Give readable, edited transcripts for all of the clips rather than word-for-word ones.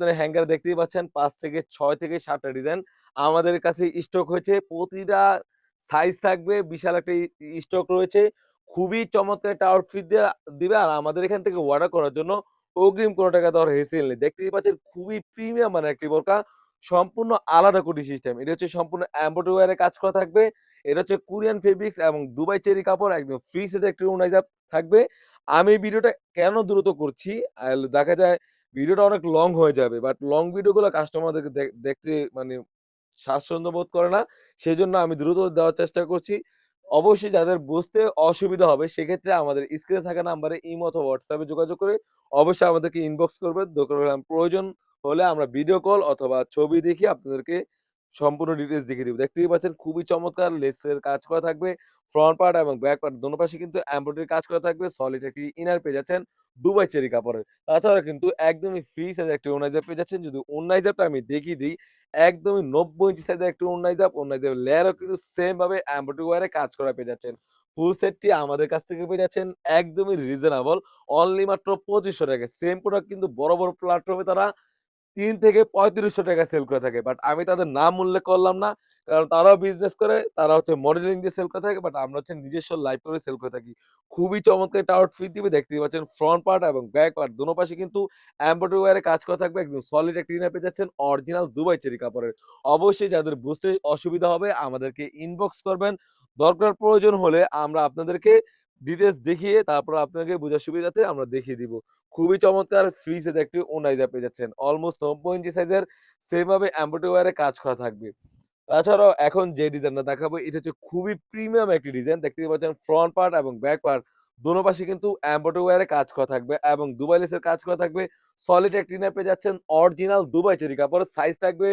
আপনারা হ্যাঙ্গার দেখতেই পাচ্ছেন ৫ থেকে ৬ থেকে ৭ টা ডিজাইন আমাদের কাছে স্টক হয়েছে। প্রতিটা সাইজ থাকবে, বিশাল একটা স্টক রয়েছে। খুবই চমৎকার একটা আউটফিট দিবে আর আমাদের এখান থেকে অর্ডার করার জন্য অগ্রিম কোনো টাকা দেওয়ার হেসেল নেই। দেখতেই পাচ্ছেন খুবই প্রিমিয়াম মানের একটি বোরকা। সম্পূর্ণ আলাদা কোটি সিস্টেম। এটা হচ্ছে সম্পূর্ণ এমব্রয়ডারি ওয়্যারে কাজ করা থাকবে। এটা হচ্ছে কোরিয়ান ফেব্রিক্স এবং দুবাই চেরি কাপড় একদম ফ্রি সাইজের একটি ওনাইজা থাকবে। আমি ভিডিওটা কেন দ্রুত করছি? দেখা যায় ভিডিওটা অনেক লং হয়ে যাবে। বাট লং ভিডিওগুলো কাস্টমারদেরকে দেখতে মানে স্বাচ্ছন্দ্য বোধ করে না। সেজন্য আমি দ্রুত দেওয়ার চেষ্টা করছি। অবশ্যই যাদের বুঝতে অসুবিধা হবে সেক্ষেত্রে আমাদের স্ক্রিনে থাকা নাম্বারে ইমো অথবা WhatsApp এ যোগাযোগ করে অবশ্যই আমাদেরকে ইনবক্স করবেন। দরকার হলে প্রয়োজন হলে আমরা ভিডিও কল অথবা ছবি দেখিয়ে আপনাদেরকে সম্পূর্ণ ডিটেইলস দেখিয়ে দিব। দেখতেই পাচ্ছেন খুবই চমৎকার লেসের কাজ করা থাকবে। ফ্রন্ট পার্ট এবং ব্যাক পার্ট দোনো পাশে কিন্তু এমব্রয়ডারি কাজ করা থাকবে। সলিড একটি ইনার পেয়ে যাচ্ছেন দুবাই চেরি কাপড়ের। তাছাড়া কিন্তু একদমই ফ্রি সাইজের একটি ওড়না-জামা পেয়ে যাচ্ছেন। যদি ওড়না-জামাটা আমি দেখিয়ে দিই, একদমই ৯০ ইঞ্চি সাইজের একটি ওড়না-জামা, ওড়না-জামার লেয়ারও কিন্তু সেম ভাবে এমব্রয়ডারি ওয়্যারে কাজ করা পেয়ে যাচ্ছেন। ফুল সেটটি আমাদের কাছ থেকে পেয়ে যাচ্ছেন একদমই রিজনেবল অনলি মাত্র ৳২৫০০ সেম প্রোডাক্ট কিন্তু বড়, বড় প্ল্যাটফর্মে তারা ৳৩ থেকে ৳৩৫০০ সেল করে থাকে। বাট আমি তাদের নাম উল্লেখ করলাম না। কারণ তারাও বিজনেস করে, তারা হচ্ছে মডেলিং দিয়ে সেল করে থাকে। বাট আমরা হচ্ছে নিজস্ব লাইভ করে সেল করে থাকি। খুবই চমৎকার একটা আউটফিট দিবে দেখতেই পাচ্ছেন। ফ্রন্ট পার্ট এবং ব্যাক পার্ট দোনো পাশে কিন্তু এমব্রয়ডারি ওয়্যারে কাজ করা থাকবে। একদম সলিড একটা ইনার পেয়ে যাচ্ছেন অরিজিনাল দুবাই চেরি কাপড়ের। অবশ্যই যাদের বুঝতে অসুবিধা হবে আমাদেরকে ইনবক্স করবেন। দরকার প্রয়োজন হলে আমরা আপনাদেরকে ডিটেইলস দেখিয়ে তারপর আপনাকে বোঝার সুবিধার্থে আমরা দেখিয়ে দিব। খুবই চমৎকার ফ্রি সাইজের একটি ওড়না পেয়ে যাচ্ছেন। অলমোস্ট ৯০ ইঞ্চি সাইজের সেম ভাবে এমব্রয়ডারি ওয়্যারে কাজ করা থাকবে। তাছাড়াও এখন যে ডিজাইনটা দেখাবো এটা হচ্ছে খুবই প্রিমিয়াম একটি ডিজাইন। দেখতেই পাচ্ছেন ফ্রন্ট পার্ট এবং ব্যাক পার্ট দোনো পাশে কিন্তু এমব্রয়ডারি ওয়্যারে কাজ করা থাকবে এবং দুবাই লেসের কাজ করা থাকবে। সলিড একটি ইনার পেয়ে যাচ্ছেন অরিজিনাল দুবাই চেরি কাপড়ের। সাইজ থাকবে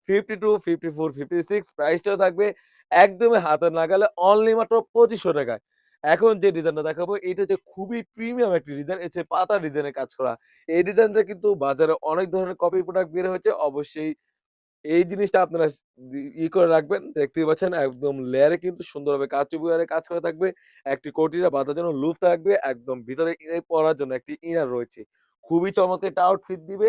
52, 54, 56 প্রাইসটাও থাকবে একদমই হাতের নাগালে অনলি মাত্র ৳২৫০০ এখন যে ডিজাইনটা দেখাবো এটা হচ্ছে খুবই প্রিমিয়াম একটি ডিজাইন। এটা হচ্ছে পাতা ডিজাইনের কাজ করা। এই ডিজাইনটা কিন্তু বাজারে অনেক ধরনের কপি প্রোডাক্ট বের হয়েছে। অবশ্যই এই জিনিসটা আপনারা করে রাখবেন। দেখতেই পাচ্ছেন একদম লেয়ারে কিন্তু সুন্দরভাবে কারচুপি ওয়্যারে কাজ করা থাকবে। একটি কটিরা বাঁধার জন্য লুফ থাকবে। একদম ভিতরে পরার জন্য একটি ইনার রয়েছে। খুবই চমৎকার একটা আউটফিট দিবে।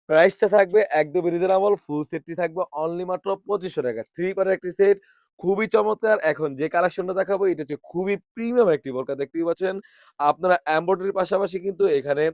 প্রাইসটা থাকবে একদমই রিজনেবল। ফুল সেটটি থাকবে অনলি মাত্র ৳২৫০০ থ্রি পারের একটি সেট। খুবই চমৎকার। এখন যে কালেকশনটা দেখাবো এটা হচ্ছে খুবই প্রিমিয়াম একটি বোরকা। দেখতেই পাচ্ছেন আপনারা এমব্রয়ডারির পাশাপাশি কিন্তু এখানে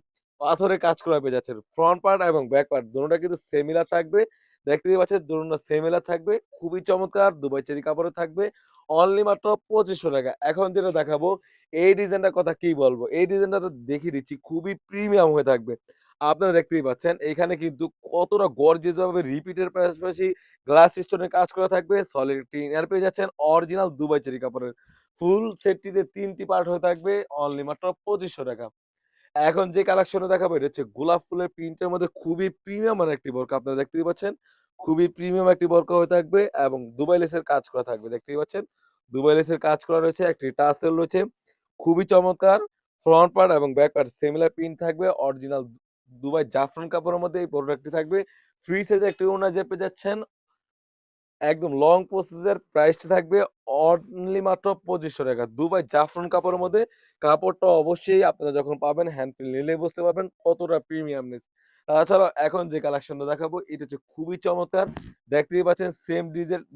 পাথরের কাজ করা পেয়ে যাচ্ছেন। ফ্রন্ট পার্ট এবং ব্যাক পার্ট দোনোটা কিন্তু সিমিলার থাকবে। দেখতেই পাচ্ছেন দোনোটা সিমিলার থাকবে। খুবই চমৎকার দুবাই চেরি কাপড়ে থাকবে। অনলি মাত্র ৳২৫০০ এখন যেটা দেখাবো এই ডিজাইনটার কথা কি বলবো? এই ডিজাইনটা তো দেখিয়ে দিচ্ছি খুবই প্রিমিয়াম হয়ে থাকবে। আপনারা দেখতেই পাচ্ছেন এখানে কিন্তু কতটা গর্জিয়াস ভাবে রিপিটের পাশাপাশি গ্লাস স্টোনের কাজ করা থাকবে। সলিড একটি ইনার পেয়ে যাচ্ছেন অরিজিনাল দুবাই চেরি কাপড়ের। ফুল সেটটিতে ৩ টি পার্ট হয়ে থাকবে অনলি মাত্র ৳২৫০০ এখন যে কালেকশনটা দেখাবো এটা হচ্ছে গোলাপ ফুলের প্রিন্টের মধ্যে খুবই প্রিমিয়াম মানের একটি বোরকা। আপনারা দেখতেই পাচ্ছেন। খুবই প্রিমিয়াম একটি বোরকা হয়ে থাকবে এবং দুবাই লেসের কাজ করা থাকবে। দেখতেই পাচ্ছেন। দুবাই লেসের কাজ করা রয়েছে, একটি টার্সেল রয়েছে। খুবই চমৎকার। ফ্রন্ট পার্ট এবং ব্যাক পার্ট সিমিলার প্রিন্ট থাকবে। অরিজিনাল দুবাই জাফরান কাপড়ের মধ্যে এই প্রোডাক্টটি থাকবে। ফ্রি সাইজের একটি ওড়না যে পেয়ে যাচ্ছেন একদম লং প্রসেস এর প্রাইসটা থাকবে অনলি মাত্র ৳২৫০০ দুবাই জাফরান কাপড়ের মধ্যে। কাপড়টা অবশ্যই আপনারা যখন পাবেন হ্যান্ড ফিল নিলেই বুঝতে পারবেন কতটা প্রিমিয়ামনেস। তাছাড়াও এখন যে কালেকশনটা দেখাবো এটা হচ্ছে খুবই চমৎকার। দেখতেই পাচ্ছেন সেম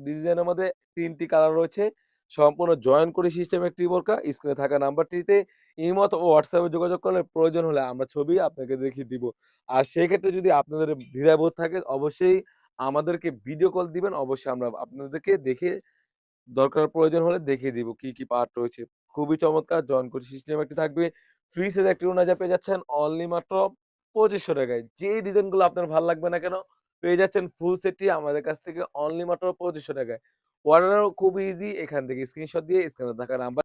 ডিজাইনের মধ্যে ৩ টি কালার রয়েছে। সম্পূর্ণ জয়েন করে সিস্টেম একটি বোরকা। স্ক্রিনে থাকা নাম্বারটিতে ইমো অথবা WhatsApp এ যোগাযোগ করলে প্রয়োজন হলে আমরা ছবি আপনাকে দেখিয়ে দিব। আর সেক্ষেত্রে যদি আপনাদের দ্বিধাবোধ থাকে অবশ্যই আমাদেরকে ভিডিও কল দিবেন। অবশ্যই আমরা আপনাদেরকে দেখে দরকার প্রয়োজন হলে দেখিয়ে দিব কি, কি পার্ট রয়েছে। খুবই চমৎকার জয়েন করে সিস্টেম একটি থাকবে। ফ্রি সাইজ একটি ওড়না পেয়ে যাচ্ছেন অনলি মাত্র ৳২৫০০ যেই ডিজাইনগুলো আপনার ভাল লাগবে না কেন পেয়ে যাচ্ছেন ফুল সেটটি আমাদের কাছ থেকে অনলি মাত্র ৳২৫০০ অর্ডারও খুব ইজি এখান থেকে স্ক্রিনশট দিয়ে স্ক্রিনে থাকা নাম্বার